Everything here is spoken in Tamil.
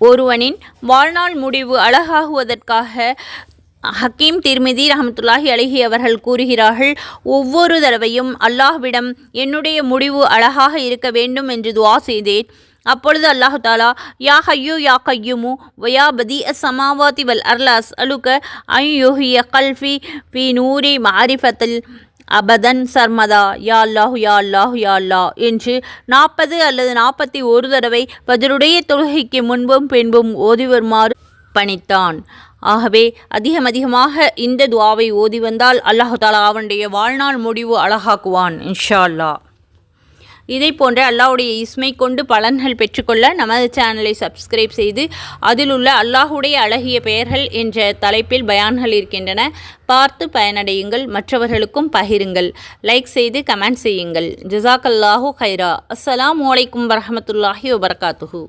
ஒருவனின் வாழ்நாள் முடிவு அழகாகுவதற்காக ஹக்கீம் திர்மிதி ரஹமத்துல்லாஹி அலைஹி அவர்கள் கூறுகிறார்கள், ஒவ்வொரு தடவையும் அல்லாஹ்விடம் என்னுடைய முடிவு அழகாக இருக்க வேண்டும் என்று துஆ செய்தேன். அப்பொழுது அல்லாஹு தாலா, யா ஹய்யூ யா கய்யூமு வயா பதி அஸ்ஸமாவாதி வல் அர்ல அஸ்அலுக அன் யுஹ்யிய கல்பி ஃபி நூரி மாரிஃபத்தில் அபதன் சர்மதா யா அல்லாஹு யா அல்லாஹு யா அல்லாஹ் என்று 40 அல்லது 41 தடவை ஃபஜ்ருடைய தொழுகைக்கு முன்பும் பின்பும் ஓதி வருமாறு பணித்தான். ஆகவே அதிகமாக இந்த துஆவை ஓதி வந்தால் அல்லாஹு தாலா அவனுடைய வாழ்நாள் முடிவு அழகாக்குவான் இன்ஷா அல்லாஹ். இதை போன்ற அல்லாஹ்வுடைய இஸ்மை கொண்டு பலன்கள் பெற்றுக்கொள்ள நமது சேனலை சப்ஸ்கிரைப் செய்து அதில் உள்ள அல்லாஹ்வுடைய அழகிய பெயர்கள் என்ற தலைப்பில் பயான்கள் இருக்கின்றன. பார்த்து பயனடையுங்கள், மற்றவர்களுக்கும் பகிருங்கள், லைக் செய்து கமெண்ட் செய்யுங்கள். ஜஸாக்கல்லாஹு ஹைரா. அஸ்ஸலாமு அலைக்கும் வரஹ்மத்துல்லாஹி வபரகாத்துஹு.